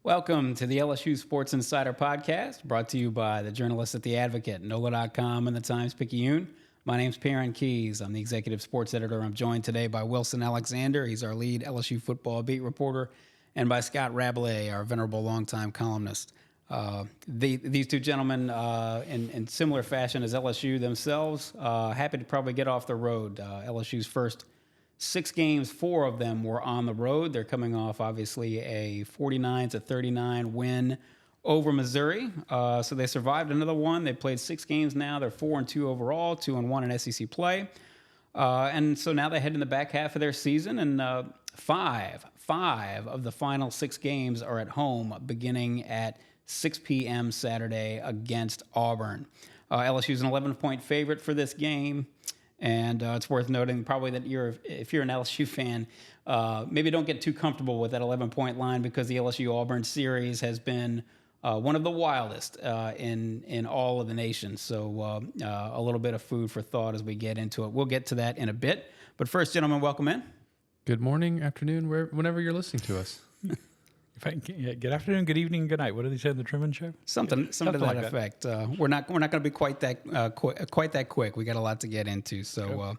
Welcome to the LSU Sports Insider podcast, brought to you by the journalists at The Advocate, NOLA.com, and the Times-Picayune. My name's Perryn Keys. I'm the executive sports editor. I'm joined today by Wilson Alexander. He's our lead LSU football beat reporter, and by Scott Rabalais, our venerable longtime columnist. These two gentlemen, in similar fashion as LSU themselves, happy to probably get off the road. LSU's first 6 games, 4 of them were on the road. They're coming off, obviously, a 49-39 win over Missouri. So they survived another one. They've played 6 games now. They're 4-2 overall, 2-1 in SEC play. And so now they head in the back half of their season, and five of the final 6 games are at home, beginning at 6 p.m. Saturday against Auburn. LSU's an 11-point favorite for this game. And it's worth noting probably that if you're an LSU fan, maybe don't get too comfortable with that 11-point line, because the LSU-Auburn series has been one of the wildest in all of the nation. So a little bit of food for thought as we get into it. We'll get to that in a bit. But first, gentlemen, welcome in. Good morning, afternoon, whenever you're listening to us. Good afternoon, good evening, good night. What did they say in the Truman Show? Something to that like effect. We're not going to be quite that quick. We got a lot to get into. So,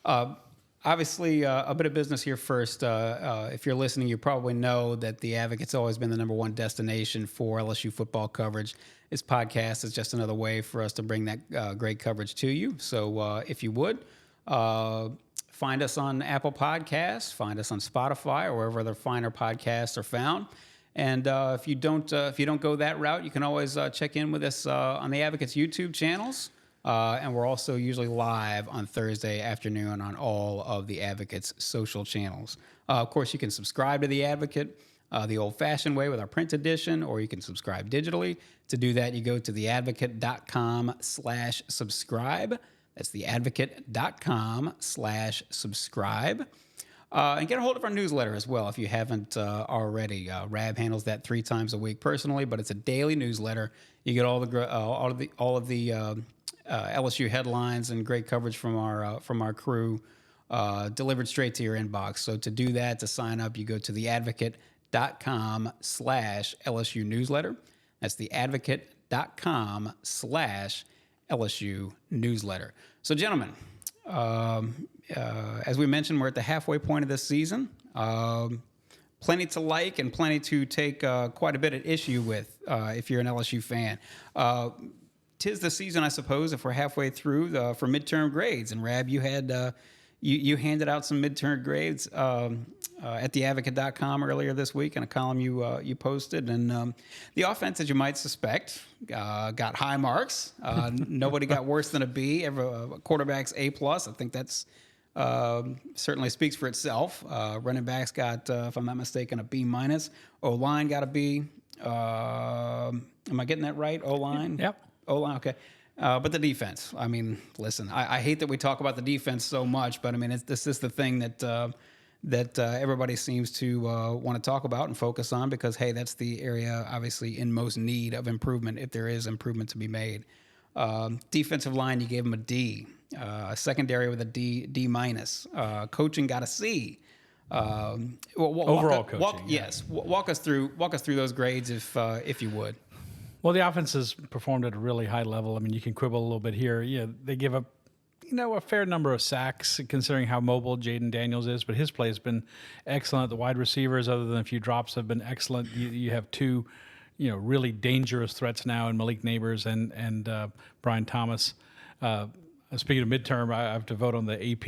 obviously, a bit of business here first. If you're listening, you probably know that the Advocate's always been the number one destination for LSU football coverage. This podcast is just another way for us to bring that great coverage to you. So, if you would. Find us on Apple Podcasts, find us on Spotify, or wherever other finer podcasts are found. And if you don't go that route, you can always check in with us on the Advocate's YouTube channels. And we're also usually live on Thursday afternoon on all of the Advocate's social channels. Of course, you can subscribe to the Advocate the old-fashioned way with our print edition, or you can subscribe digitally. To do that, you go to theadvocate.com/subscribe. That's theadvocate.com/subscribe. And get a hold of our newsletter as well if you haven't already. Rab handles that 3 times a week personally, but it's a daily newsletter. You get all of the LSU headlines and great coverage from our crew delivered straight to your inbox. So to do that, to sign up, you go to theadvocate.com/LSU newsletter. That's theadvocate.com/LSU newsletter. So, gentlemen, as we mentioned, we're at the halfway point of this season. Plenty to like and plenty to take quite a bit at issue with if you're an LSU fan. Tis the season, I suppose, if we're halfway through for midterm grades. And Rab, you had you handed out some midterm grades at theadvocate.com earlier this week in a column you posted. And the offense, as you might suspect, got high marks. Nobody got worse than a B. Quarterback's A+. I think that's certainly speaks for itself. Running backs got, if I'm not mistaken, a B-. O-line got a B. Am I getting that right? O-line? Yep. O-line, okay. But the defense, I mean, listen, I hate that we talk about the defense so much, but I mean, this is the thing that everybody seems to want to talk about and focus on, because, hey, that's the area obviously in most need of improvement if there is improvement to be made. Defensive line, you gave them a D. Secondary with a D-. Coaching got a C. Overall coaching. Yes. Walk us through those grades if you would. Well, the offense has performed at a really high level. I mean, you can quibble a little bit here. Yeah, they give up, a fair number of sacks considering how mobile Jayden Daniels is, but his play has been excellent. The wide receivers, other than a few drops, have been excellent. You have 2, really dangerous threats now in Malik Neighbors and Brian Thomas. Speaking of midterm, I have to vote on the AP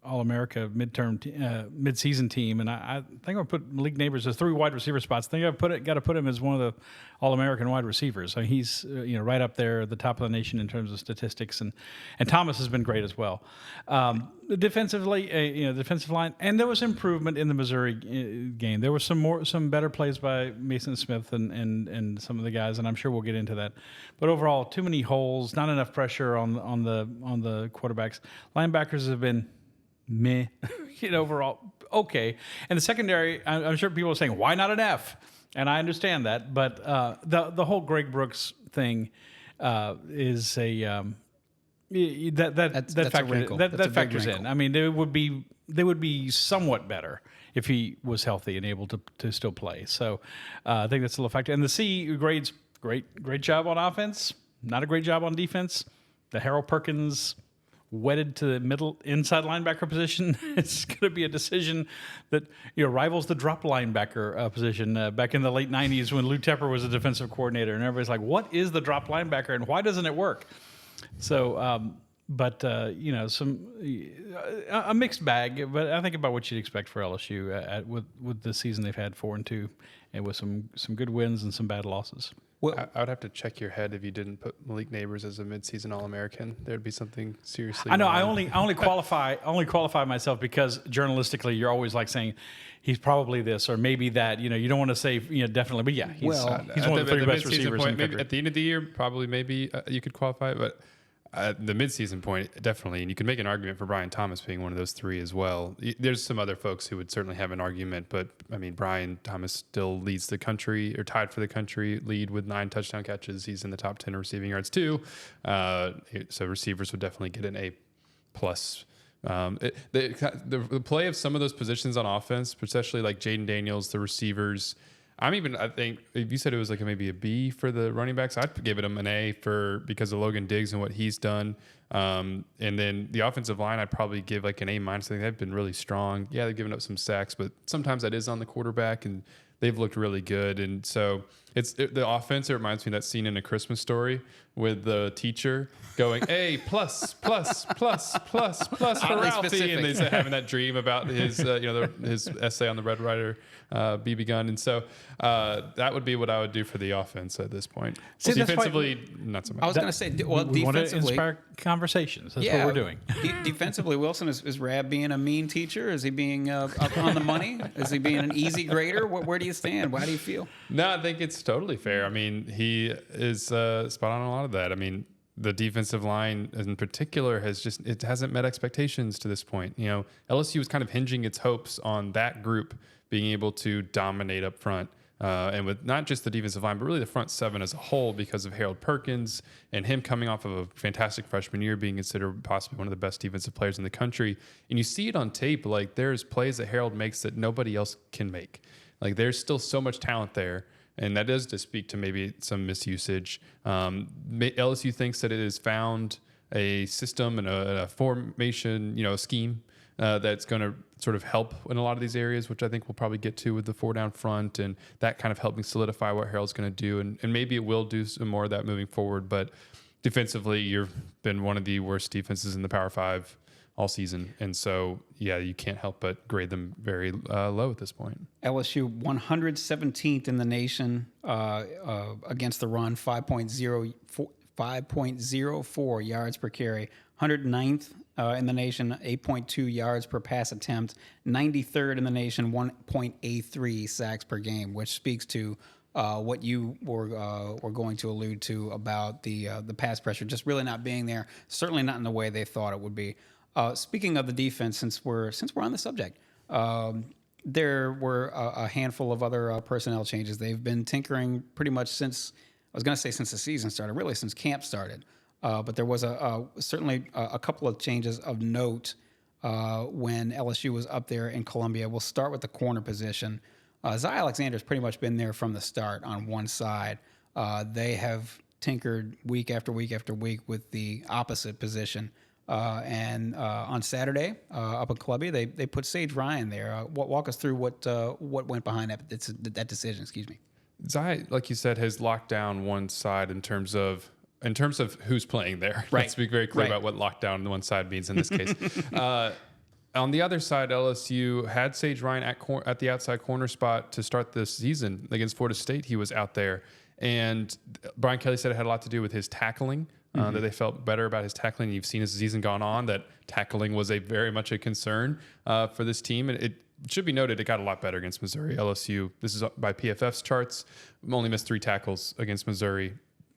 All-America midseason team, and I think I'll put Malik Neighbors as 3 wide receiver spots. I think I've got to put him as one of the All-American wide receivers. So he's right up there at the top of the nation in terms of statistics, and Thomas has been great as well. Defensively, defensive line, and there was improvement in the Missouri game. There were some better plays by Mason Smith and some of the guys, and I'm sure we'll get into that. But overall, too many holes, not enough pressure on the quarterbacks. Linebackers have been meh, overall, okay. And the secondary, I'm sure people are saying, why not an F? And I understand that, but the whole Greg Brooks thing is a that factors in. I mean, they would be somewhat better if he was healthy and able to still play. So I think that's still a factor. And the C grades, great job on offense, not a great job on defense. The Harold Perkins wedded to the middle inside linebacker position. It's going to be a decision that rivals the drop linebacker position back in the late 90s when Lou Tepper was a defensive coordinator, and everybody's like, what is the drop linebacker and why doesn't it work? So a mixed bag, but I think about what you'd expect for LSU with the season they've had, 4-2, and with some good wins and some bad losses. Well, I would have to check your head if you didn't put Malik Neighbors as a midseason All-American. There'd be something seriously I know. wrong. I only qualify myself because journalistically, you're always like saying he's probably this or maybe that. You don't want to say definitely, but yeah, he's one of the three best receivers in the country. At the end of the year, probably maybe you could qualify it, but at the midseason point, definitely. And you can make an argument for Brian Thomas being one of those three as well. There's some other folks who would certainly have an argument, but I mean, Brian Thomas still leads the country, or tied for the country lead with 9 touchdown catches. He's in the top 10 receiving yards too. So receivers would definitely get an A plus. The play of some of those positions on offense, especially like Jayden Daniels, the receivers. I think if you said it was like maybe a B for the running backs, I'd give it him an A because of Logan Diggs and what he's done. And then the offensive line, I'd probably give like an A minus. I think they've been really strong. Yeah, they've given up some sacks, but sometimes that is on the quarterback, and they've looked really good. And so the offense. It reminds me of that scene in A Christmas Story with the teacher going A plus plus plus plus plus for Ralphie, and they having that dream about his his essay on the Red Ryder BB gun. And so that would be what I would do for the offense at this point. Defensively, not so much. I was going to say, well, we want to defensively, inspire conversations. That's what we're doing. Defensively, Wilson, is Rab being a mean teacher? Is he being up on the money? Is he being an easy grader? Where do you stand? How do you feel? No, I think it's totally fair. I mean, he is spot on a lot of that. I mean, the defensive line in particular hasn't met expectations to this point. LSU was kind of hinging its hopes on that group being able to dominate up front. And with not just the defensive line, but really the front seven as a whole, because of Harold Perkins and him coming off of a fantastic freshman year, being considered possibly one of the best defensive players in the country. And you see it on tape, like there's plays that Harold makes that nobody else can make. Like there's still so much talent there. And that does to speak to maybe some misusage. LSU thinks that it has found a system and a formation, a scheme that's going to sort of help in a lot of these areas, which I think we'll probably get to with the 4 down front, and that kind of helping solidify what Harold's going to do. And maybe it will do some more of that moving forward. But defensively, you've been one of the worst defenses in the Power 5 all season. And so, yeah, you can't help but grade them very low at this point. LSU 117th in the nation against the run, 5.04 yards per carry. 109th in the nation, 8.2 yards per pass attempt. 93rd in the nation, 1.83 sacks per game, which speaks to what you were going to allude to about the pass pressure just really not being there. Certainly not in the way they thought it would be. Speaking of the defense, since we're on the subject, there were a handful of other personnel changes. They've been tinkering pretty much since the season started, really since camp started. But there was certainly a couple of changes of note when LSU was up there in Columbia. We'll start with the corner position. Zy Alexander's pretty much been there from the start on one side. They have tinkered week after week after week with the opposite position. And on Saturday, up in Columbia, they put Sage Ryan there. Walk us through what went behind that decision. Excuse me. Zy, like you said, has locked down one side in terms of who's playing there. Right. Let's be very clear about what lockdown on one side means in this case. On the other side, LSU had Sage Ryan at the outside corner spot to start this season against Florida State. He was out there, and Brian Kelly said it had a lot to do with his tackling. That they felt better about his tackling. You've seen as the season gone on that tackling was very much a concern for this team. And it should be noted, it got a lot better against Missouri. LSU, this is by PFF's charts, only missed 3 tackles against Missouri.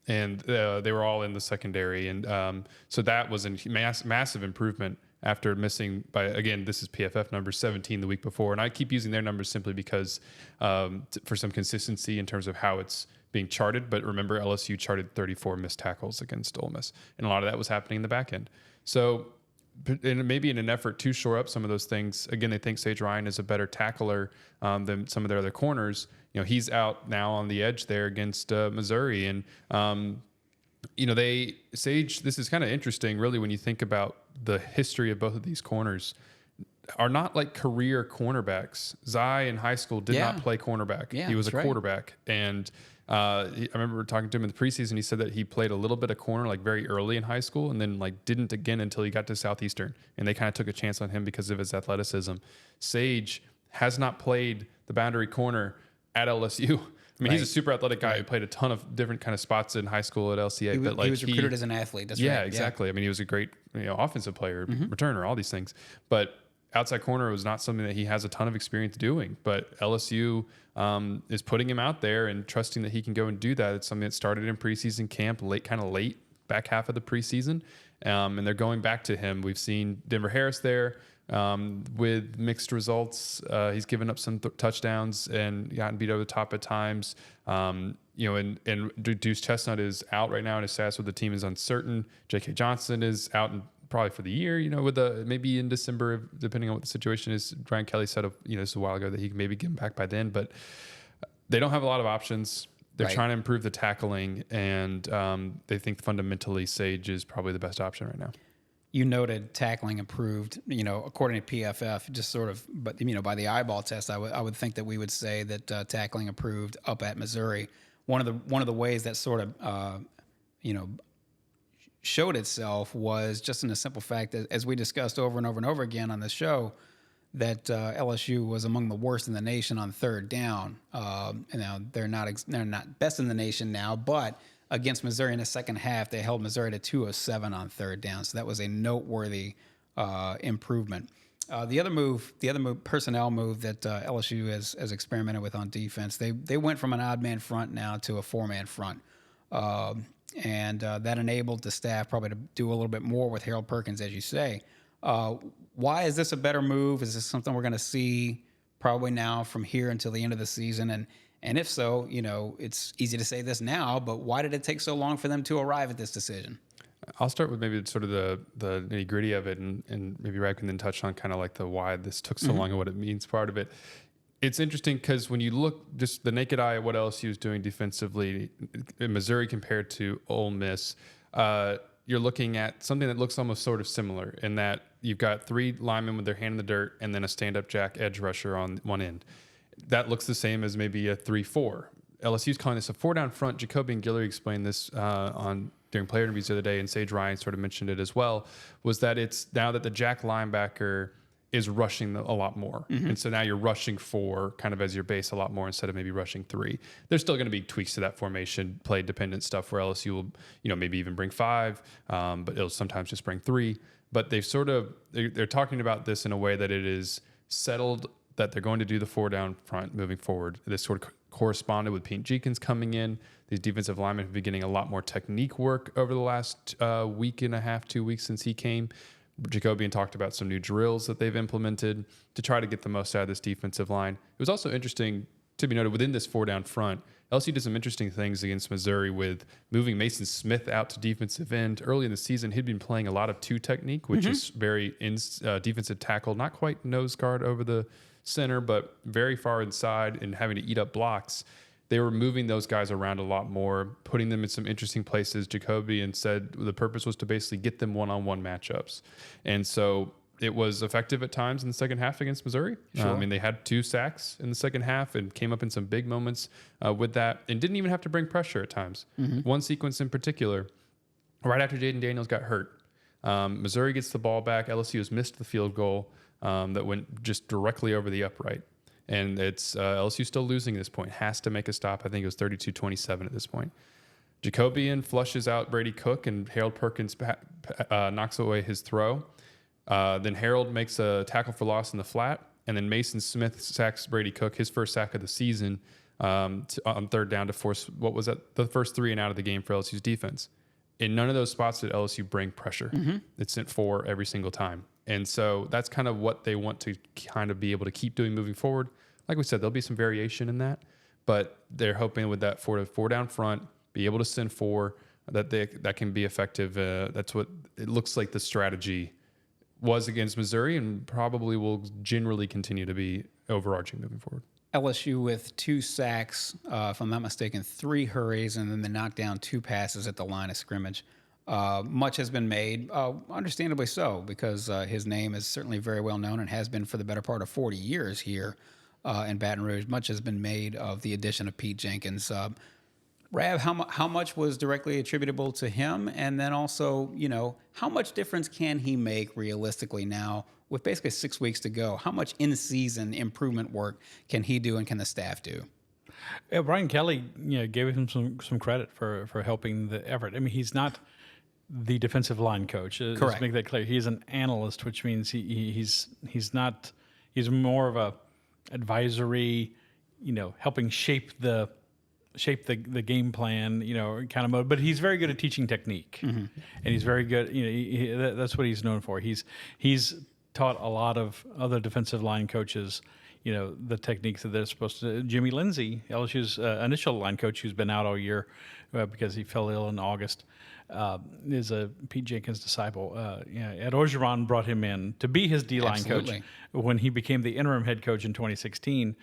And they were all in the secondary. And so that was a massive improvement after missing by, again, this is PFF numbers, 17 the week before. And I keep using their numbers simply because for some consistency in terms of how it's being charted. But remember, LSU charted 34 missed tackles against Ole Miss. And a lot of that was happening in the back end. So and maybe in an effort to shore up some of those things. Again, they think Sage Ryan is a better tackler than some of their other corners. He's out now on the edge there against Missouri, and Sage. This is kind of interesting, really, when you think about the history of both of these corners. Are not like career cornerbacks. Zai in high school did not play cornerback. Yeah, he was a right. quarterback. And I remember talking to him in the preseason. He said that he played a little bit of corner like very early in high school and then like didn't again until he got to Southeastern. And they kind of took a chance on him because of his athleticism. Sage has not played the boundary corner at LSU. I mean, he's a super athletic guy who played a ton of different kind of spots in high school at LCA. He was recruited as an athlete. That's right. Yeah, exactly. I mean, he was a great offensive player, returner, all these things. But outside corner was not something that he has a ton of experience doing. But LSU is putting him out there and trusting that he can go and do that. It's something that started in preseason camp, late back half of the preseason. And they're going back to him. We've seen Denver Harris there with mixed results. He's given up some touchdowns and gotten beat over the top at times. And Deuce Chestnut is out right now, and his status with the team is uncertain. J.K. Johnson is out probably for the year, with maybe in December, depending on what the situation is. Brian Kelly said, this a while ago that he can maybe get him back by then, but they don't have a lot of options. They're trying to improve the tackling, and they think fundamentally Sage is probably the best option right now. You noted tackling improved, according to PFF, just sort of, but by the eyeball test, I would think that we would say that tackling improved up at Missouri. One of the ways that sort of, showed itself was just in the simple fact that, as we discussed over and over and over again on the show, that LSU was among the worst in the nation on third down. Now they're not best in the nation now, but against Missouri in the second half, they held Missouri to 207 on third down. So that was a noteworthy improvement. The other personnel move that LSU has experimented with on defense, they went from an odd man front now to a 4-man front. And that enabled the staff probably to do a little bit more with Harold Perkins, as you say. Why is this a better move? Is this something we're going to see probably now from here until the end of the season? And if so, it's easy to say this now, but why did it take so long for them to arrive at this decision? I'll start with maybe sort of the nitty gritty of it, and maybe Rad can then touch on kind of like the why this took so long and what it means part of it. It's interesting because when you look just the naked eye at what LSU is doing defensively in Missouri compared to Ole Miss, you're looking at something that looks almost sort of similar in that you've got 3 linemen with their hand in the dirt and then a stand-up jack edge rusher on one end. That looks the same as maybe a 3-4. LSU's calling this a 4-down front. Jacoby and Guillory explained this during player interviews the other day, and Sage Ryan sort of mentioned it as well, was that it's now that the jack linebacker is rushing a lot more. And so now you're rushing 4 kind of as your base a lot more instead of maybe rushing 3. There's still going to be tweaks to that formation, play dependent stuff where LSU will, maybe even bring 5, but it'll sometimes just bring 3. But they're talking about this in a way that it is settled that they're going to do the 4-down front moving forward. This sort of corresponded with Pete Jenkins coming in. These defensive linemen have been getting a lot more technique work over the last week and a half, 2 weeks since he came. Jacobian talked about some new drills that they've implemented to try to get the most out of this defensive line. It was also interesting to be noted within this 4-down front, LSU did some interesting things against Missouri with moving Mason Smith out to defensive end. Early in the season, he'd been playing a lot of 2 technique, which is very defensive tackle, not quite nose guard over the center, but very far inside and having to eat up blocks. They were moving those guys around a lot more, putting them in some interesting places. Jacobian said the purpose was to basically get them one-on-one matchups. And so it was effective at times in the second half against Missouri. Sure. They had 2 sacks in the second half and came up in some big moments with that and didn't even have to bring pressure at times. One sequence in particular, right after Jayden Daniels got hurt, Missouri gets the ball back. LSU has missed the field goal that went just directly over the upright. And it's LSU still losing at this point. Has to make a stop. I think it was 32-27 at this point. Jacobian flushes out Brady Cook, and Harold Perkins knocks away his throw. Then Harold makes a tackle for loss in the flat, and then Mason Smith sacks Brady Cook, his first sack of the season, on 3rd down to force what was that the first 3 and out of the game for LSU's defense. In none of those spots did LSU bring pressure. It sent 4 every single time. And so that's kind of what they want to kind of be able to keep doing moving forward. Like we said, there'll be some variation in that, but they're hoping with that 4 down front, be able to send 4, that can be effective. That's what it looks like the strategy was against Missouri and probably will generally continue to be overarching moving forward. LSU with 2 sacks, if I'm not mistaken, 3 hurries, and then they knocked down 2 passes at the line of scrimmage. Much has been made, understandably so, because his name is certainly very well known and has been for the better part of 40 years here in Baton Rouge. Much has been made of the addition of Pete Jenkins. Rav, how much was directly attributable to him? And then also, how much difference can he make realistically now with basically 6 weeks to go? How much in-season improvement work can he do and can the staff do? Yeah, Brian Kelly, gave him some credit for helping the effort. I mean, he's not the defensive line coach. Correct. Let's make that clear. He's an analyst, which means he's more of a advisory, helping shape the game plan, kind of mode. But he's very good at teaching technique, and he's very good. That's what he's known for. He's taught a lot of other defensive line coaches, the techniques that they're supposed to. Jimmy Lindsey, LSU's initial line coach, who's been out all year because he fell ill in August, is a Pete Jenkins disciple. Ed Orgeron brought him in to be his D-line coach when he became the interim head coach in 2016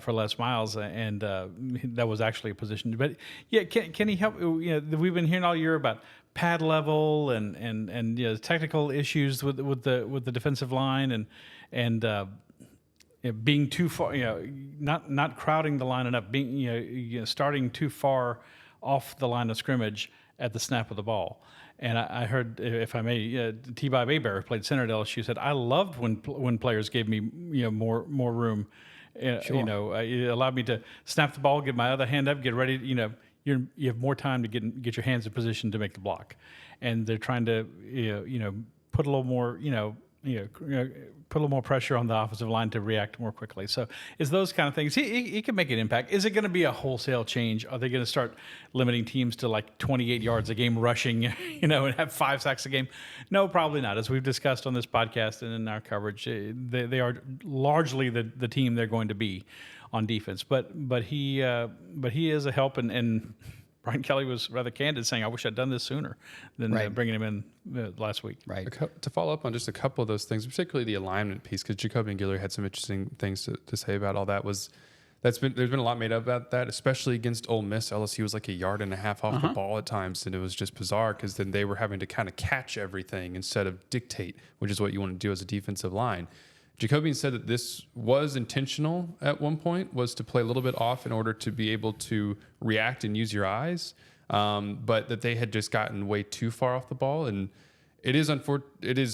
for Les Miles, and that was actually a position. But can he help? We've been hearing all year about pad level and technical issues with the defensive line and being too far, not crowding the line enough, being starting too far off the line of scrimmage at the snap of the ball. And I heard, if I may, T-Bob Hebert, who played center at LSU, said, I loved when players gave me more room. Sure. It allowed me to snap the ball, get my other hand up, get ready. You have more time to get your hands in position to make the block. And they're trying to put a little more put a little more pressure on the offensive line to react more quickly. So it's those kind of things. He can make an impact. Is it going to be a wholesale change? Are they going to start limiting teams to like 28 yards a game rushing, and have 5 sacks a game? No, probably not. As we've discussed on this podcast and in our coverage, they are largely the team they're going to be on defense. But he is a help, and Brian Kelly was rather candid, saying, I wish I'd done this sooner than bringing him in last week. Right. To follow up on just a couple of those things, particularly the alignment piece, because Jacoby and Guillory had some interesting things to say about all that, there's been a lot made up about that, especially against Ole Miss. LSU was like 1.5 yards off the ball at times, and it was just bizarre because then they were having to kind of catch everything instead of dictate, which is what you want to do as a defensive line. Jacoby said that this was intentional at one point, was to play a little bit off in order to be able to react and use your eyes, but that they had just gotten way too far off the ball. And it is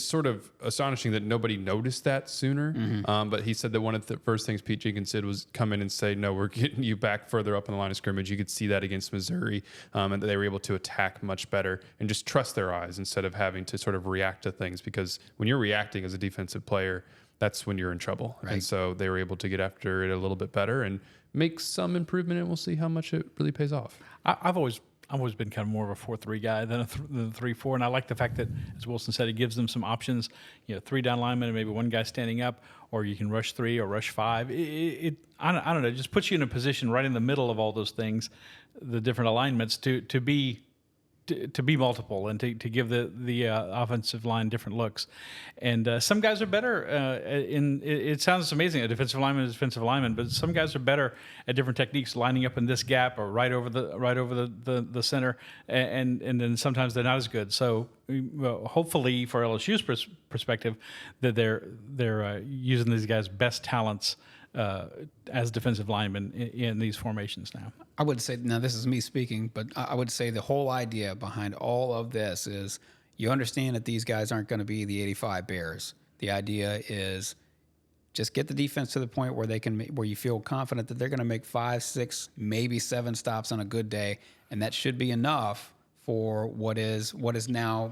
sort of astonishing that nobody noticed that sooner. But he said that one of the first things Pete Jenkins did was come in and say, no, we're getting you back further up in the line of scrimmage. You could see that against Missouri, and that they were able to attack much better and just trust their eyes instead of having to sort of react to things. Because when you're reacting as a defensive player, that's when you're in trouble. Right. And so they were able to get after it a little bit better and make some improvement, and we'll see how much it really pays off. I've always been kind of more of a 4-3 guy than a 3-4, and I like the fact that, as Wilson said, it gives them some options. 3 down linemen and maybe one guy standing up, or you can rush 3 or rush 5. I don't know. It just puts you in a position right in the middle of all those things, the different alignments, to be multiple and to give the offensive line different looks. And some guys are better it sounds amazing, a defensive lineman is a defensive lineman, but some guys are better at different techniques, lining up in this gap or right over the center, and then sometimes they're not as good. So hopefully for LSU's perspective, that they're using these guys' best talents as defensive linemen in these formations now. I would say, now this is me speaking, but I would say the whole idea behind all of this is you understand that these guys aren't going to be the 85 Bears. The idea is just get the defense to the point where where you feel confident that they're going to make 5, 6, maybe 7 stops on a good day, and that should be enough for what is now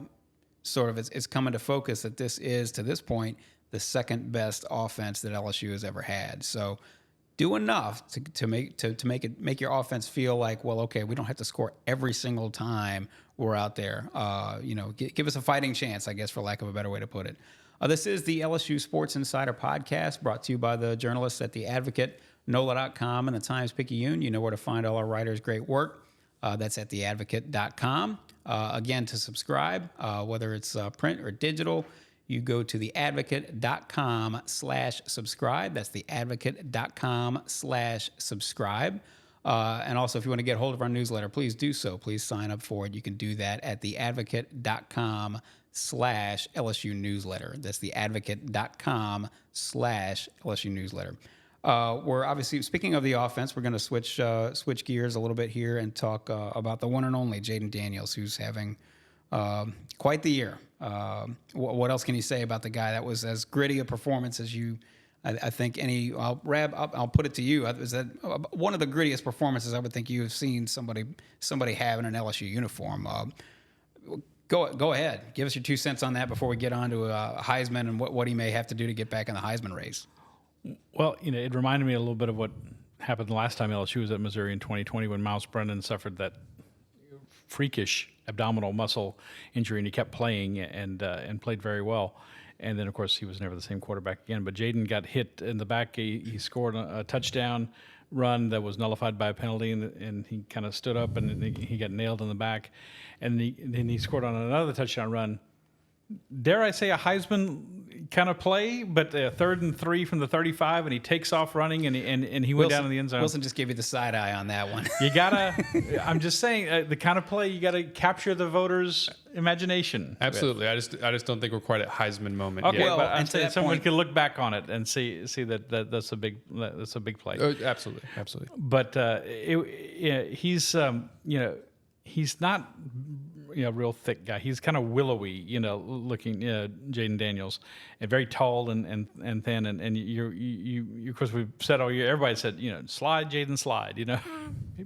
sort of it's coming to focus that this is, to this point, the second best offense that LSU has ever had. So do enough to make your offense feel like, well, okay, we don't have to score every single time we're out there. Give us a fighting chance, I guess, for lack of a better way to put it. This is the LSU Sports Insider podcast, brought to you by the journalists at The Advocate, NOLA.com, and the Times-Picayune. You know where to find all our writers' great work. That's at theadvocate.com. Again, to subscribe, whether it's print or digital, you go to theadvocate.com/subscribe. That's theadvocate.com/subscribe. And also, if you want to get hold of our newsletter, please do so. Please sign up for it. You can do that at theadvocate.com/LSU newsletter. That's theadvocate.com/LSU newsletter. We're obviously, speaking of the offense, we're going to switch gears a little bit here and talk about the one and only Jayden Daniels, who's having quite the year. What else can you say about the guy? That was as gritty a performance as you, I think, any. I'll put it to you. Is that one of the grittiest performances I would think you have seen somebody have in an LSU uniform? Go ahead. Give us your 2 cents on that before we get on to Heisman and what he may have to do to get back in the Heisman race. Well, it reminded me a little bit of what happened the last time LSU was at Missouri in 2020 when Miles Brennan suffered that freakish abdominal muscle injury, and he kept playing and played very well. And then, of course, he was never the same quarterback again. But Jayden got hit in the back. He scored a touchdown run that was nullified by a penalty, and he kind of stood up, and he got nailed in the back. And then he scored on another touchdown run. Dare I say a Heisman kind of play, but 3rd and 3 from the 35, and he takes off running, and he went down in the end zone. Wilson just gave you the side eye on that one. You gotta. I'm just saying the kind of play you gotta capture the voters' imagination. Absolutely. I just don't think we're quite at Heisman moment Okay, yet. Well, but I'm and to saying that someone point- can look back on it and see that's a big play. Oh, absolutely. But he's he's not a real thick guy. He's kind of willowy, looking, Jayden Daniels, and very tall and thin. And you of course we've said all year. Everybody said slide Jayden slide.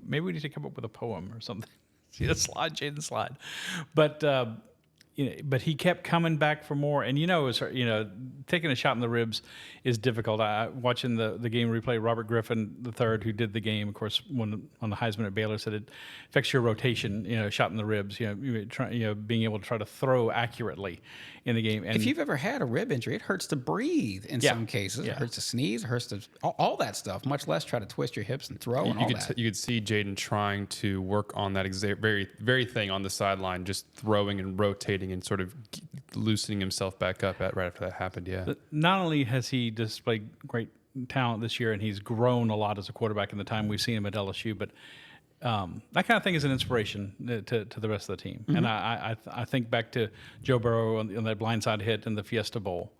Maybe we need to come up with a poem or something. Slide Jayden slide, but. But he kept coming back for more, and taking a shot in the ribs is difficult. Watching the game replay, Robert Griffin III, who did the game, of course, on the Heisman at Baylor, said it affects your rotation. Shot in the ribs. Being able to try to throw accurately in the game. And if you've ever had a rib injury, it hurts to breathe in some cases. It hurts to sneeze. It hurts to all that stuff. Much less try to twist your hips and throw and all that. You could see Jayden trying to work on that very very thing on the sideline, just throwing and rotating and sort of loosening himself back up right after that happened. Yeah. But not only has he displayed great talent this year, and he's grown a lot as a quarterback in the time we've seen him at LSU, but that kind of thing is an inspiration to the rest of the team. Mm-hmm. And I think back to Joe Burrow on that blindside hit in the Fiesta Bowl,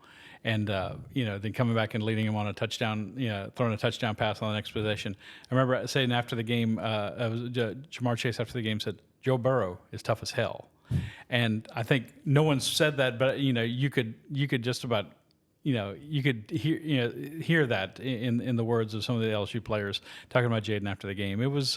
and then coming back and leading him on a touchdown, throwing a touchdown pass on the next possession. I remember saying after the game, Jamar Chase after the game said, "Joe Burrow is tough as hell." And I think no one said that, but you could just about you could hear that in the words of some of the LSU players talking about Jayden after the game. It was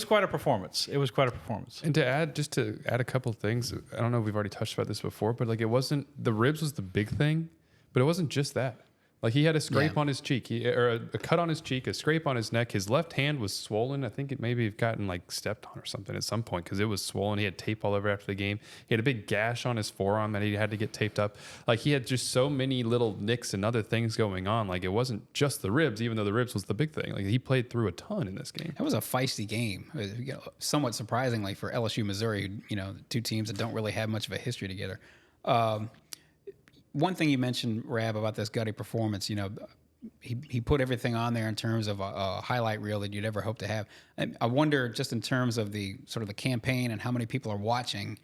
quite a performance. And to add a couple of things, I don't know if we've already touched about this before, but it wasn't, the ribs was the big thing, but it wasn't just that. He had a scrape on his cheek, or a cut on his cheek, a scrape on his neck. His left hand was swollen. I think it maybe have gotten stepped on or something at some point because it was swollen. He had tape all over after the game. He had a big gash on his forearm that he had to get taped up. He had just so many little nicks and other things going on. It wasn't just the ribs, even though the ribs was the big thing. He played through a ton in this game. That was a feisty game, somewhat surprisingly for LSU Missouri. Two teams that don't really have much of a history together. One thing you mentioned, Rab, about this gutty performance, he put everything on there in terms of a highlight reel that you'd ever hope to have. And I wonder, just in terms of the sort of the campaign and how many people are watching,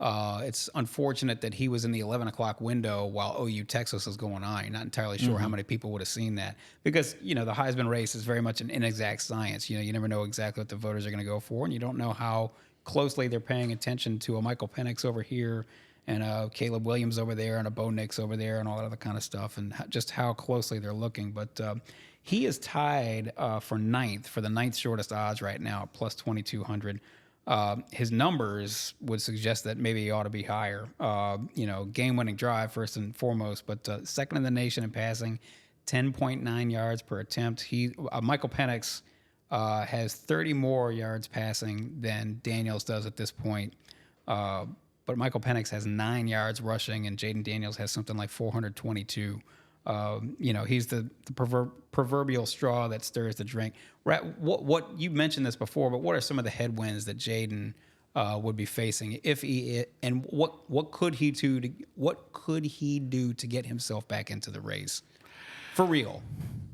it's unfortunate that he was in the 11 o'clock window while OU Texas was going on. You're not entirely sure how many people would have seen that because, the Heisman race is very much an inexact science. You never know exactly what the voters are going to go for, and you don't know how closely they're paying attention to a Michael Penix over here and Caleb Williams over there and a Bo Nix over there and all that other kind of stuff, and just how closely they're looking. But he is tied for the ninth shortest odds right now, plus 2,200. His numbers would suggest that maybe he ought to be higher. Game-winning drive first and foremost, but second in the nation in passing, 10.9 yards per attempt. Michael Penix has 30 more yards passing than Daniels does at this point. But Michael Penix has 9 yards rushing, and Jayden Daniels has something like 422. He's the proverbial straw that stirs the drink. What you mentioned this before, but what are some of the headwinds that Jayden would be facing if he and what could he do to get himself back into the race for real?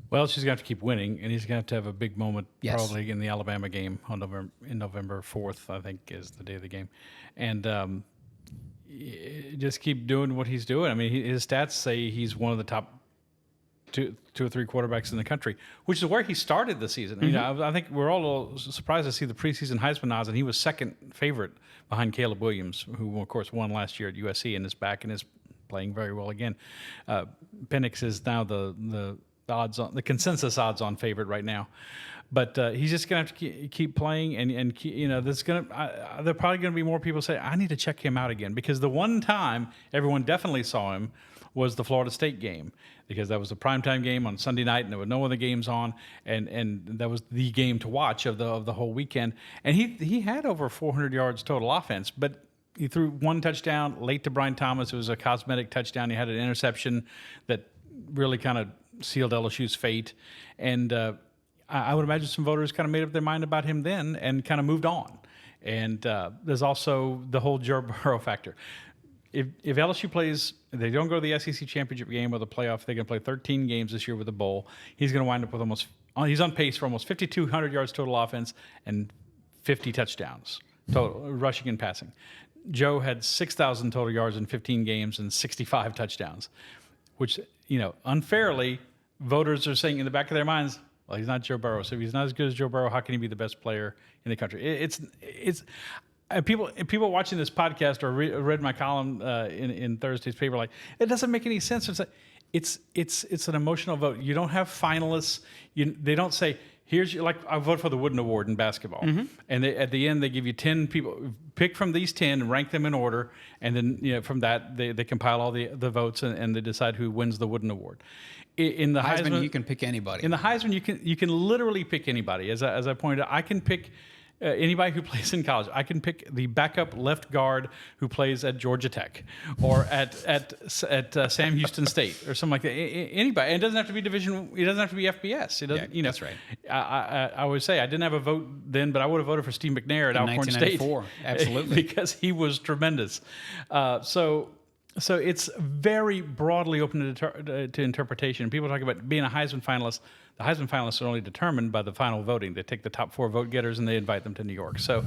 Well, she's going to have to keep winning, and he's going to have a big moment Yes. probably in the Alabama game on November 4th, I think, is the day of the game. And just keep doing what he's doing. I mean, his stats say he's one of the top two or three quarterbacks in the country, which is where he started the season. You know, I think we're all a little surprised to see the preseason Heisman odds, and he was second favorite behind Caleb Williams, who, of course, won last year at USC and is back and is playing very well again. Penix is now the odds on the consensus odds on favorite right now, but he's just gonna have to keep playing and you know there's there probably gonna be more people say I need to check him out again, because the one time everyone definitely saw him was the Florida State game, because that was a primetime game on Sunday night and there were no other games on, and that was the game to watch of the whole weekend, and he had over 400 yards total offense, but he threw one touchdown late to Brian Thomas. It was a cosmetic touchdown. He had an interception that really kind of sealed LSU's fate. And I would imagine some voters kind of made up their mind about him then and kind of moved on. And there's also the whole Joe Burrow factor. If LSU plays, they don't go to the SEC championship game or the playoff, they're going to play 13 games this year with a bowl. He's going to wind up with he's on pace for almost 5,200 yards total offense and 50 touchdowns total, rushing and passing. Joe had 6,000 total yards in 15 games and 65 touchdowns, which, you know, unfairly, voters are saying in the back of their minds, well, he's not Joe Burrow. So if he's not as good as Joe Burrow, how can he be the best player in the country? It's people watching this podcast or read my column in Thursday's paper, like, it doesn't make any sense. It's an emotional vote. You don't have finalists. They don't say, here's your, like, I vote for the Wooden Award in basketball. And at the end, they give you 10 people, pick from these 10 and rank them in order. And then, you know, from that, they compile all the votes and they decide who wins the Wooden Award. In the Heisman, you can pick anybody. In the Heisman, you can literally pick anybody. As I pointed out, I can pick anybody who plays in college. I can pick the backup left guard who plays at Georgia Tech or at Sam Houston State or something like that. Anybody. And it doesn't have to be division. It doesn't have to be FBS. It doesn't. That's right. I always say I didn't have a vote then, but I would have voted for Steve McNair at Alcorn State. Absolutely, because he was tremendous. So it's very broadly open to interpretation. People talk about being a Heisman finalist. The Heisman finalists are only determined by the final voting. They take the top 4 vote getters and they invite them to New York. So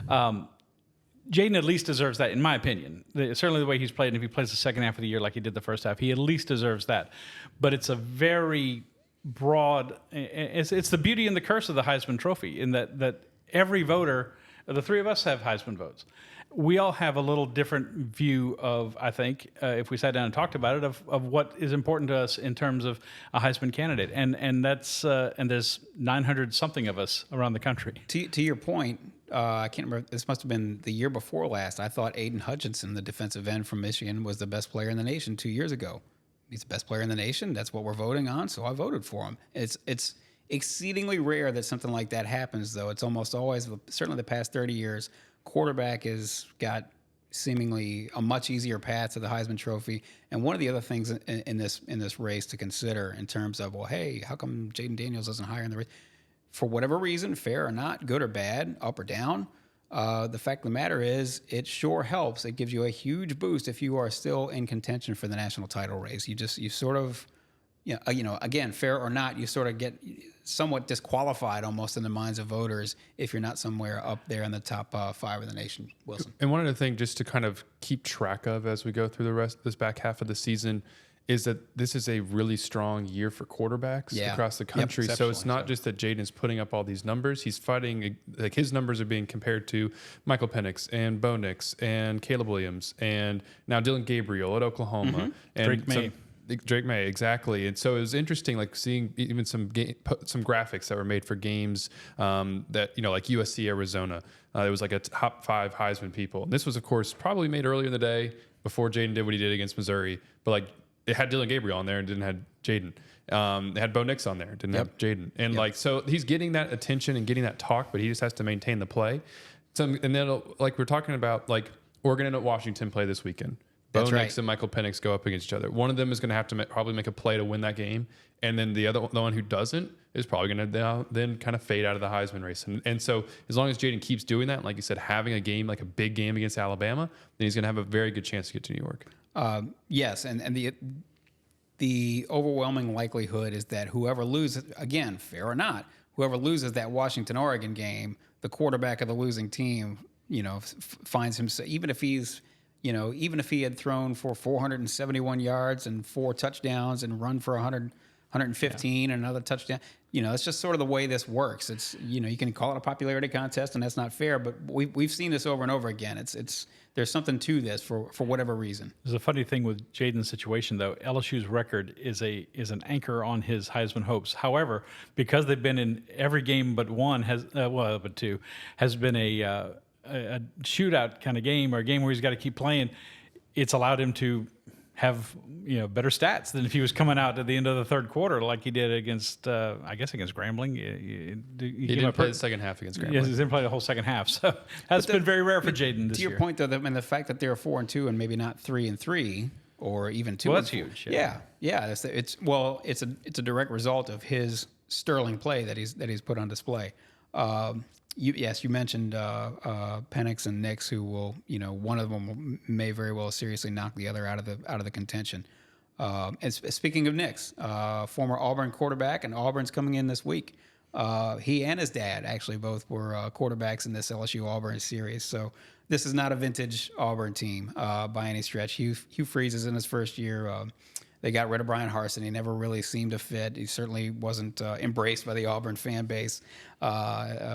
Jayden at least deserves that, in my opinion. Certainly the way he's played, and if he plays the second half of the year like he did the first half, he at least deserves that. But it's a very broad, it's the beauty and the curse of the Heisman Trophy, in that every voter, the three of us have Heisman votes. We all have a little different view of, I think, if we sat down and talked about it, of what is important to us in terms of a Heisman candidate, and that's and there's 900 something of us around the country. To your point, I can't remember. This must have been the year before last. I thought Aiden Hutchinson, the defensive end from Michigan, was the best player in the nation 2 years ago. He's the best player in the nation. That's what we're voting on, so I voted for him. It's exceedingly rare that something like that happens, though. It's almost always, certainly the past 30 years, quarterback has got seemingly a much easier path to the Heisman Trophy. And one of the other things in this race to consider in terms of, well, hey, how come Jayden Daniels isn't higher in the race? For whatever reason, fair or not, good or bad, up or down, the fact of the matter is it sure helps. It gives you a huge boost if you are still in contention for the national title race. You sort of, again, fair or not, you sort of get somewhat disqualified almost in the minds of voters if you're not somewhere up there in the top 5 of the nation, Wilson. And one other thing just to kind of keep track of as we go through the rest of this back half of the season is that this is a really strong year for quarterbacks across the country. So it's not just that Jayden's putting up all these numbers. He's fighting, like his numbers are being compared to Michael Penix and Bo Nix and Caleb Williams and now Dylan Gabriel at Oklahoma. And Drake May, exactly. And so it was interesting, like seeing even some graphics that were made for games that, like USC, Arizona. It was like a top 5 Heisman people. And this was, of course, probably made earlier in the day before Jayden did what he did against Missouri. But like it had Dylan Gabriel on there and didn't have Jayden. It had Bo Nix on there, didn't have Jayden. And so he's getting that attention and getting that talk, but he just has to maintain the play. So, and then like we're talking about, like Oregon and Washington play this weekend. Bo That's Nix right. and Michael Penix go up against each other. One of them is going to have to probably make a play to win that game, and then the one who doesn't is probably going to then kind of fade out of the Heisman race. And so as long as Jayden keeps doing that, like you said, having a game like a big game against Alabama, then he's going to have a very good chance to get to New York. Yes, and the overwhelming likelihood is that whoever loses, again, fair or not, whoever loses that Washington-Oregon game, the quarterback of the losing team, finds himself, even if he had thrown for 471 yards and 4 touchdowns and run for 115 and another touchdown, it's just sort of the way this works. It's, you can call it a popularity contest, and that's not fair, but we've seen this over and over again. There's something to this for whatever reason. There's a funny thing with Jayden's situation, though. LSU's record is an anchor on his Heisman hopes. However, because they've been in every game but one but two has been a shootout kind of game, or a game where he's got to keep playing, it's allowed him to have better stats than if he was coming out at the end of the third quarter like he did against Grambling. He didn't play the second half against Grambling. Yes, he didn't play the whole second half. So that's been very rare for Jayden this year. To your point, though, the fact that they're 4-2 and maybe not 3-3 or even 2. Well, that's huge. Yeah. It's a direct result of his sterling play that he's put on display. You mentioned Penix and Nix, who will, one of them may very well seriously knock the other out of the contention. And speaking of Nix, former Auburn quarterback, and Auburn's coming in this week. He and his dad actually both were quarterbacks in this LSU-Auburn series. So this is not a vintage Auburn team by any stretch. Hugh Freeze is in his first year. They got rid of Brian Harsin. He never really seemed to fit. He certainly wasn't embraced by the Auburn fan base.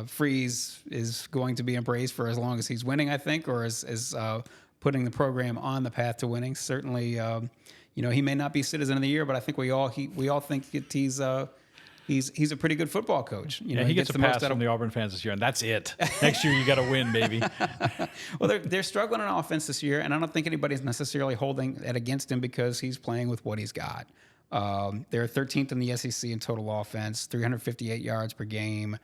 Freeze is going to be embraced for as long as he's winning, I think, or as putting the program on the path to winning. Certainly, he may not be Citizen of the Year, but I think we all think that he's a pretty good football coach. He gets a pass from the Auburn fans this year, and that's it. Next year, you got to win, baby. Well, they're struggling on offense this year, and I don't think anybody's necessarily holding that against him because he's playing with what he's got. They're 13th in the SEC in total offense, 358 yards per game,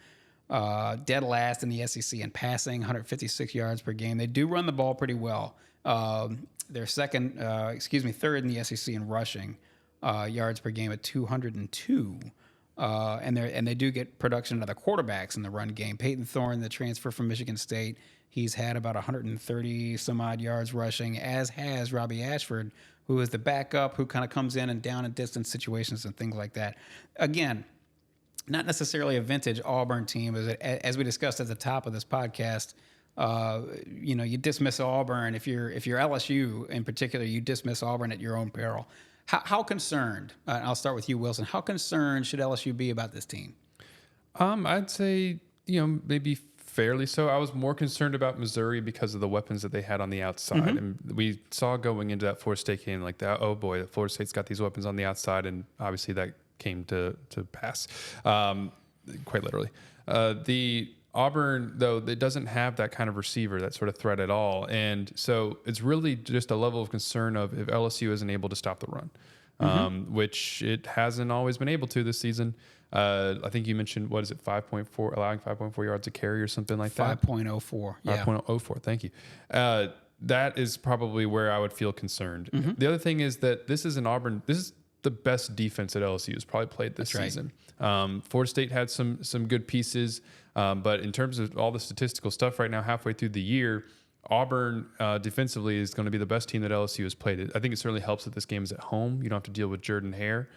dead last in the SEC in passing, 156 yards per game. They do run the ball pretty well. They're third in the SEC in rushing yards per game at 202. And they do get production out of the quarterbacks in the run game. Peyton Thorne, the transfer from Michigan State, he's had about 130 some odd yards rushing, as has Robbie Ashford, who is the backup, who kind of comes in and down and distance situations and things like that. Again, not necessarily a vintage Auburn team, as we discussed at the top of this podcast. You dismiss Auburn if you're LSU in particular. You dismiss Auburn at your own peril. How concerned? I'll start with you, Wilson. How concerned should LSU be about this team? I'd say maybe fairly so. I was more concerned about Missouri because of the weapons that they had on the outside, and we saw going into that Florida State game like that. Oh boy, Florida State's got these weapons on the outside, and obviously that came to pass, quite literally. The Auburn, though, it doesn't have that kind of receiver, that sort of threat at all. And so it's really just a level of concern of if LSU isn't able to stop the run, which it hasn't always been able to this season. I think you mentioned, 5.4, allowing 5.4 yards a carry or something like that? 5.04. Yeah. 5.04, thank you. That is probably where I would feel concerned. The other thing is that this is the best defense that LSU has probably played this season. Florida State had some good pieces, but in terms of all the statistical stuff right now, halfway through the year, Auburn defensively is going to be the best team that LSU has played. I think it certainly helps that this game is at home. You don't have to deal with Jordan-Hare,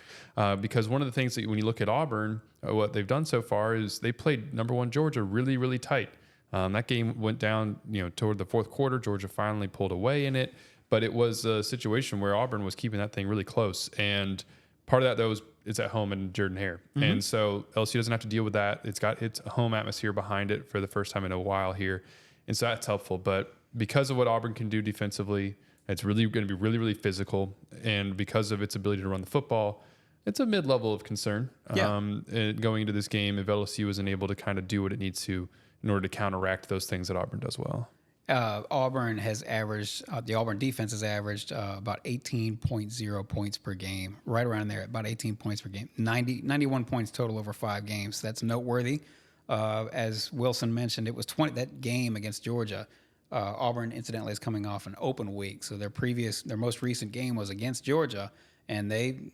because one of the things that when you look at Auburn, what they've done so far is they played number 1 Georgia really, really tight. That game went down, toward the fourth quarter. Georgia finally pulled away in it. But it was a situation where Auburn was keeping that thing really close. And part of that, though, is at home in Jordan-Hare. And so LSU doesn't have to deal with that. It's got its home atmosphere behind it for the first time in a while here. And so that's helpful. But because of what Auburn can do defensively, it's really going to be really, really physical. And because of its ability to run the football, it's a mid-level of concern going into this game if LSU isn't able to kind of do what it needs to in order to counteract those things that Auburn does well. Auburn has averaged, the Auburn defense has averaged about 18.0 points per game, right around there, about 18 points per game, 91 points total over 5 games. That's noteworthy. As Wilson mentioned, it was that game against Georgia Auburn, incidentally, is coming off an open week, so their most recent game was against Georgia, and they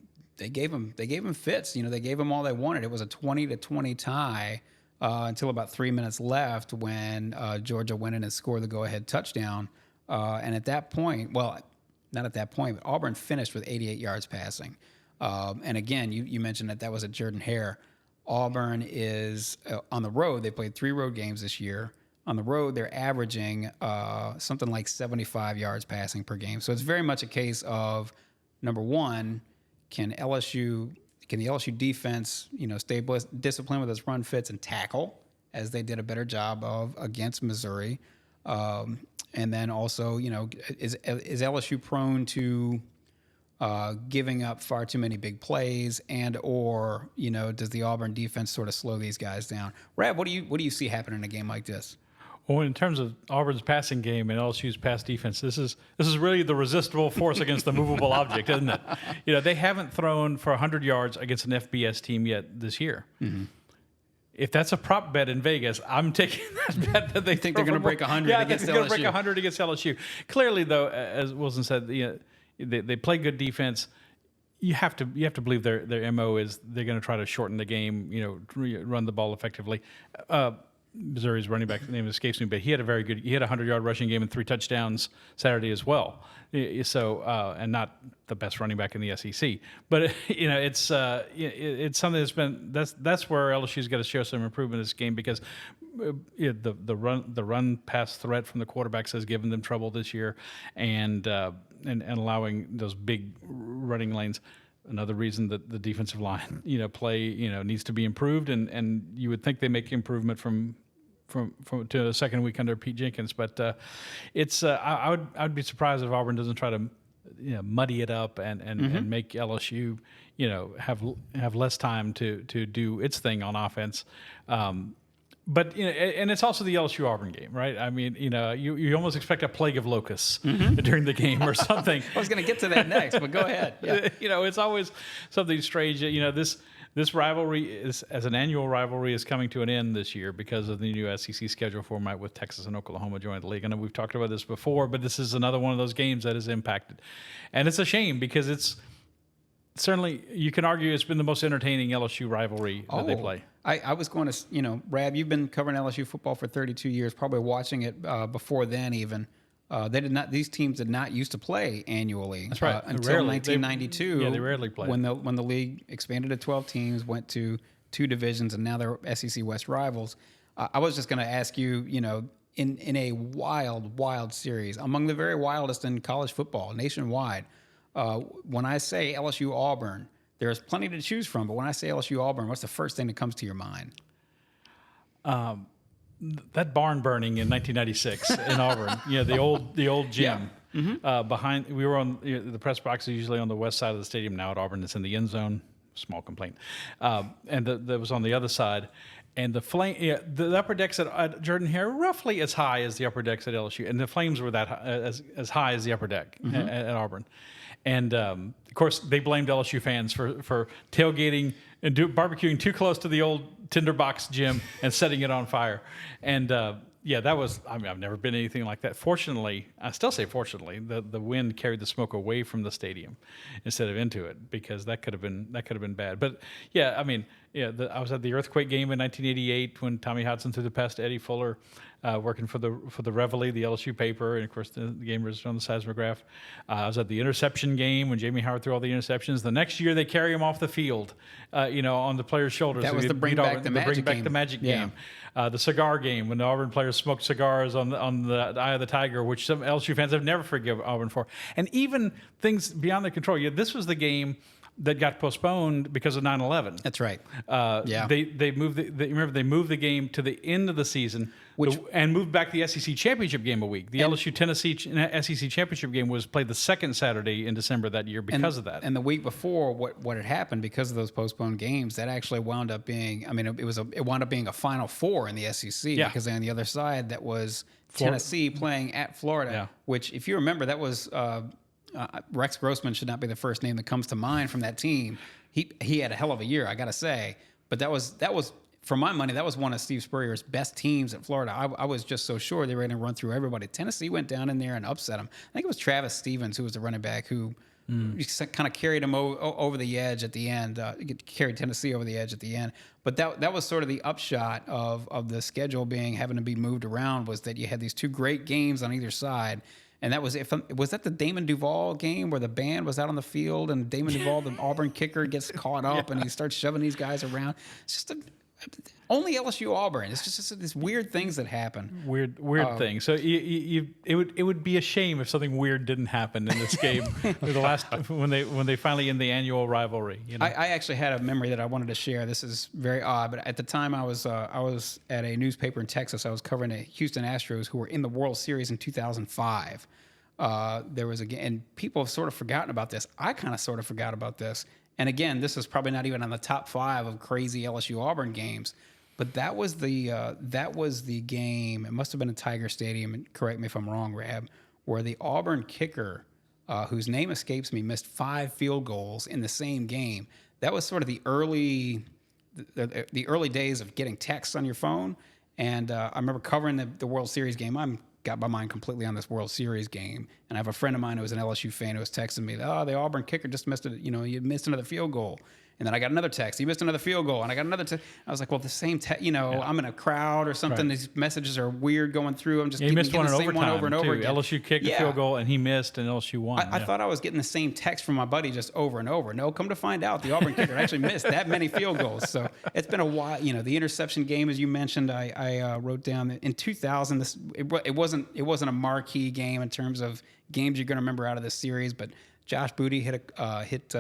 gave them fits. They gave them all they wanted. It was a 20-20 tie until about 3 minutes left when Georgia went in and scored the go-ahead touchdown. And at that point, well, not at that point, but Auburn finished with 88 yards passing. And again, you mentioned that was at Jordan-Hare. Auburn is on the road. They played 3 road games this year. On the road, they're averaging something like 75 yards passing per game. So it's very much a case of, number one, can the LSU defense, stay disciplined with its run fits and tackle, as they did a better job of against Missouri? And then also, is LSU prone to giving up far too many big plays, or does the Auburn defense sort of slow these guys down? Rab, what do you see happening in a game like this? Well, in terms of Auburn's passing game and LSU's pass defense, this is really the resistible force against the movable object, isn't it? They haven't thrown for 100 yards against an FBS team yet this year. Mm-hmm. If that's a prop bet in Vegas, I'm taking that bet that they think they're going to break 100 against LSU. They're going to break 100 against LSU. Clearly, though, as Wilson said, they play good defense. You have to believe their MO is they're going to try to shorten the game, run the ball effectively. Missouri's running back, the name escapes me, but he had a 100-yard rushing game and 3 touchdowns Saturday as well. So, and not the best running back in the SEC, but it's something that's where LSU's got to show some improvement in this game, because the run pass threat from the quarterbacks has given them trouble this year, and allowing those big running lanes. Another reason that the defensive line, play, needs to be improved, and you would think they make improvement from to the second week under Pete Jenkins, but it's I would be surprised if Auburn doesn't try to muddy it up and make LSU have less time to do its thing on offense. But and it's also the LSU Auburn game, right? I mean, you almost expect a plague of locusts during the game or something. I was going to get to that next, but go ahead. Yeah. It's always something strange. This rivalry as an annual rivalry is coming to an end this year because of the new SEC schedule format with Texas and Oklahoma joining the league. I know we've talked about this before, but this is another one of those games that is impacted, and it's a shame because it's certainly, you can argue it's been the most entertaining LSU rivalry that they play. I was going to, Rab, you've been covering LSU football for 32 years, probably watching it before then even. These teams did not used to play annually. That's right. Until 1992. They rarely played. When the league expanded to 12 teams, went to 2 divisions, and now they're SEC West rivals. I was just going to ask you, in a wild series, among the very wildest in college football nationwide, when I say LSU Auburn, there's plenty to choose from. But when I say LSU Auburn, what's the first thing that comes to your mind? That barn burning in 1996 in Auburn. The old gym. Yeah. Mm-hmm. Behind, we were on the press box is usually on the west side of the stadium. Now at Auburn, it's in the end zone. Small complaint. And that was on the other side. And the upper decks at Jordan-Hare roughly as high as the upper decks at LSU, and the flames were that as high as the upper deck at Auburn. And of course, they blamed LSU fans for tailgating and barbecuing too close to the old tinderbox gym and setting it on fire. And that was. I mean, I've never been anything like that. Fortunately, I still say fortunately, the wind carried the smoke away from the stadium instead of into it, because that could have been bad. But yeah, I mean, I was at the earthquake game in 1988 when Tommy Hodson threw the pass to Eddie Fuller, working for the Reveille, the LSU paper, and of course the game was on the seismograph. I was at the interception game when Jamie Howard threw all the interceptions. The next year they carry him off the field, on the players' shoulders. That was the Bring Back the Magic game. The cigar game when the Auburn players smoked cigars on the Eye of the Tiger, which some LSU fans have never forgiven Auburn for, and even things beyond their control. This was the game that got postponed because of 9/11. That's right. They moved. They moved the game to the end of the season, and moved back the SEC championship game a week. The LSU Tennessee SEC championship game was played the second Saturday in December that year because of that. And the week before, what had happened because of those postponed games, that actually wound up being. I mean, it wound up being a Final Four in the SEC because on the other side that was Tennessee playing at Florida, which, if you remember, that was. Rex Grossman should not be the first name that comes to mind from that team. He had a hell of a year, I got to say. But that was for my money, that was one of Steve Spurrier's best teams at Florida. I was just so sure they were going to run through everybody. Tennessee went down in there and upset them. I think it was Travis Stevens who was the running back who kind of carried him over the edge at the end. Carried Tennessee over the edge at the end. But that was sort of the upshot of the schedule having to be moved around, was that you had these two great games on either side. And that was that the Damon Duvall game where the band was out on the field and Damon Duvall, the Auburn kicker, gets caught up and he starts shoving these guys around. It's just only LSU-Auburn. It's just these weird things that happen. Weird things. So it would be a shame if something weird didn't happen in this game. when they finally end the annual rivalry. You know? I actually had a memory that I wanted to share. This is very odd, but at the time I was at a newspaper in Texas. I was covering the Houston Astros, who were in the World Series in 2005. There was and people have sort of forgotten about this. I kind of sort of forgot about this. And again, this is probably not even on the top 5 of crazy LSU Auburn games, but that was the game. It must have been in Tiger Stadium. And correct me if I'm wrong, Rab, where the Auburn kicker, whose name escapes me, missed 5 field goals in the same game. That was sort of the early days of getting texts on your phone. And I remember covering the World Series game. Got my mind completely on this World Series game, and I have a friend of mine who was an LSU fan who was texting me, the Auburn kicker just missed it, he missed another field goal. And then I got another text, he missed another field goal, and I got another text. I was like, well, the same text, I'm in a crowd or something. Right. These messages are weird going through. I'm just he missed one in overtime over and over again. LSU kicked a field goal, and he missed, and LSU won. I thought I was getting the same text from my buddy just over and over. No, come to find out, the Auburn kicker actually missed that many field goals. So it's been a while. The interception game, as you mentioned, I wrote down that in 2000, it wasn't a marquee game in terms of games you're going to remember out of this series, but Josh Booty hit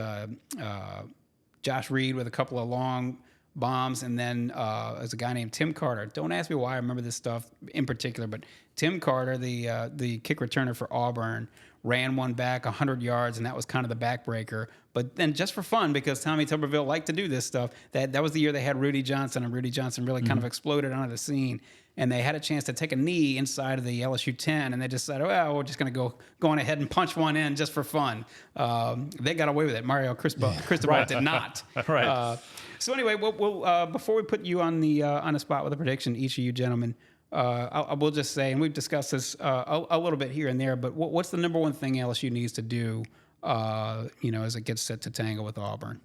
Josh Reed with a couple of long bombs, and then there's a guy named Tim Carter. Don't ask me why I remember this stuff in particular, but Tim Carter, the kick returner for Auburn, ran one back 100 yards, and that was kind of the backbreaker. But then just for fun, because Tommy Tuberville liked to do this stuff, that was the year they had Rudy Johnson, and Rudy Johnson really kind of exploded onto the scene. And they had a chance to take a knee inside of the LSU 10, and they decided, well, we're just going to go on ahead and punch one in just for fun. They got away with it. Mario Cristobal did not. Right. So anyway, we'll before we put you on the spot with a prediction, each of you gentlemen, I will just say, and we've discussed this a little bit here and there, but what's the number one thing LSU needs to do, as it gets set to tangle with Auburn?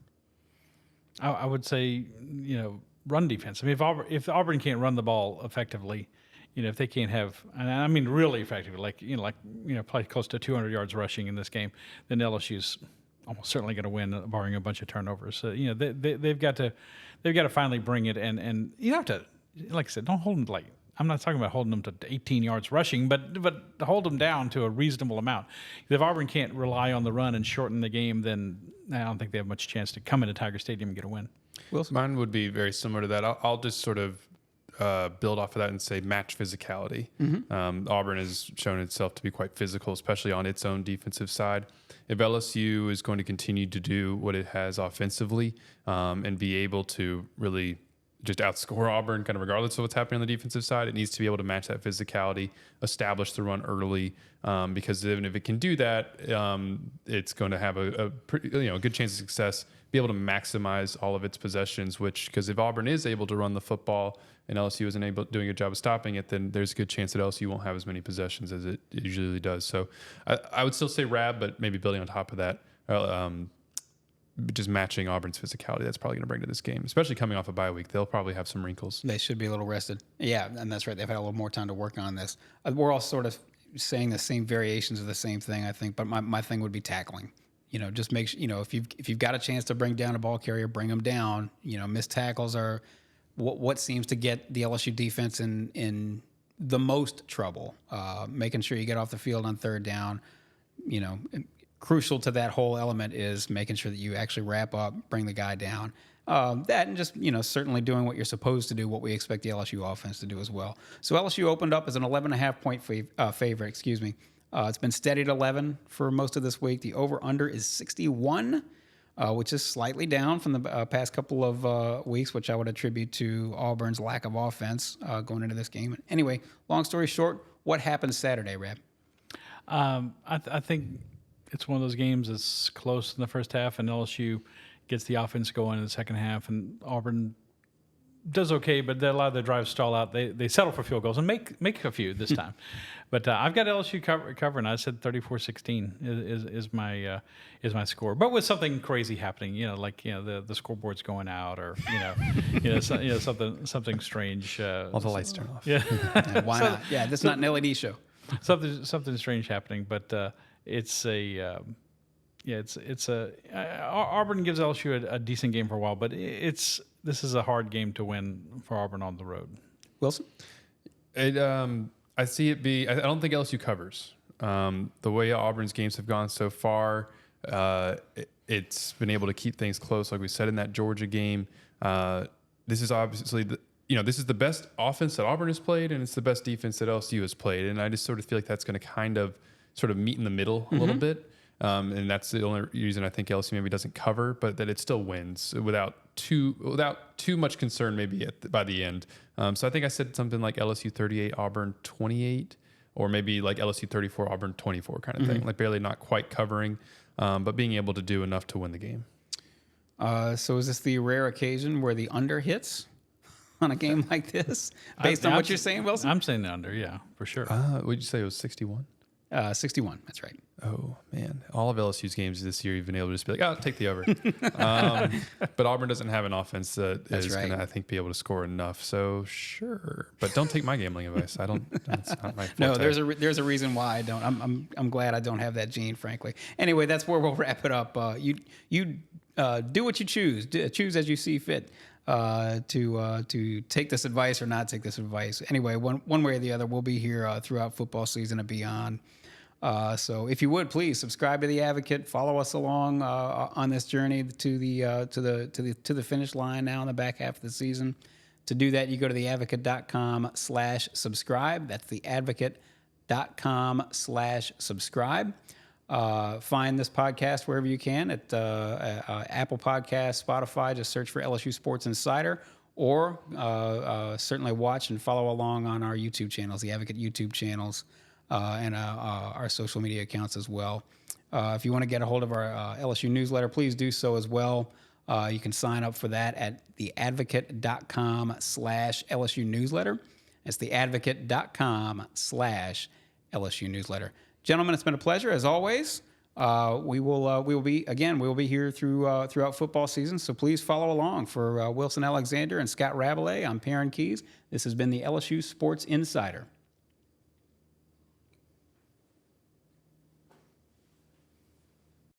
I would say, run defense. I mean, if Auburn can't run the ball effectively, if they can't have, and I mean really effectively, play close to 200 yards rushing in this game, then LSU's almost certainly going to win, barring a bunch of turnovers. So they've got to finally bring it, and you have to, like I said, don't hold them I'm not talking about holding them to 18 yards rushing, but hold them down to a reasonable amount. If Auburn can't rely on the run and shorten the game, then I don't think they have much chance to come into Tiger Stadium and get a win. Wilson? Mine would be very similar to that. I'll just sort of build off of that and say match physicality. Mm-hmm. Auburn has shown itself to be quite physical, especially on its own defensive side. If LSU is going to continue to do what it has offensively and be able to really just outscore Auburn, kind of regardless of what's happening on the defensive side, it needs to be able to match that physicality, establish the run early, because even if it can do that, it's going to have a good chance of success, be able to maximize all of its possessions, because if Auburn is able to run the football and LSU isn't doing a good job of stopping it, then there's a good chance that LSU won't have as many possessions as it usually does. So I would still say Rab, but maybe building on top of that, just matching Auburn's physicality, that's probably going to bring to this game, especially coming off a bye week. They'll probably have some wrinkles. They should be a little rested. Yeah, and that's right. They've had a little more time to work on this. We're all sort of saying the same variations of the same thing, I think, but my thing would be tackling. Just make sure, if you've got a chance to bring down a ball carrier, bring them down. Missed tackles are what seems to get the LSU defense in the most trouble. Making sure you get off the field on third down, crucial to that whole element is making sure that you actually wrap up, bring the guy down. That and just, certainly doing what you're supposed to do, what we expect the LSU offense to do as well. So LSU opened up as an 11.5 point favorite, excuse me. It's been steady at 11 for most of this week. The over-under is 61, which is slightly down from the past couple of weeks, which I would attribute to Auburn's lack of offense going into this game. Anyway, long story short, what happens Saturday, Rab? I think it's one of those games that's close in the first half, and LSU gets the offense going in the second half, and Auburn does okay, but a lot of the drives stall out. They settle for field goals and make a few this time. But I've got LSU covering. I said 34-16 is my score, but with something crazy happening, like the scoreboard's going out, or something strange. All the lights turn off. Yeah, Why not? Yeah, this is not an LED show. something strange happening, but it's a. Auburn gives LSU a decent game for a while, but this is a hard game to win for Auburn on the road. Wilson? I see it be. I don't think LSU covers. The way Auburn's games have gone so far, it's been able to keep things close, like we said in that Georgia game. This is obviously this is the best offense that Auburn has played, and it's the best defense that LSU has played. And I just sort of feel like that's going to kind of sort of meet in the middle a little bit. And that's the only reason I think LSU maybe doesn't cover, but that it still wins without too much concern maybe by the end. So I think I said something like LSU 38, Auburn 28, or maybe like LSU 34, Auburn 24 kind of thing, like barely not quite covering, but being able to do enough to win the game. So is this the rare occasion where the under hits on a game like this, based on what you're saying, Wilson? I'm saying the under, yeah, for sure. Would you say it was 61? 61, that's right. Oh, man. All of LSU's games this year, you've been able to just be like, oh, take the over. But Auburn doesn't have an offense that is going to, I think, be able to score enough. So, sure. But don't take my gambling advice. That's not my forte. No, there's a reason why I don't. I'm glad I don't have that gene, frankly. Anyway, that's where we'll wrap it up. You do what you choose. Choose as you see fit. To take this advice or not take this advice. Anyway, one way or the other, we'll be here throughout football season and beyond. So if you would, please subscribe to The Advocate. Follow us along on this journey to the finish line now in the back half of the season. To do that, you go to theadvocate.com/subscribe. That's theadvocate.com/subscribe. Find this podcast wherever you can at Apple Podcasts, Spotify. Just search for LSU Sports Insider, or certainly watch and follow along on our YouTube channels, the Advocate YouTube channels, and our social media accounts as well. If you want to get a hold of our LSU newsletter, please do so as well. You can sign up for that at theadvocate.com/LSU newsletter. It's theadvocate.com/LSU newsletter. Gentlemen, it's been a pleasure as always. We will be here throughout football season. So please follow along. For Wilson Alexander and Scott Rabalais, I'm Perryn Keys. This has been the LSU Sports Insider.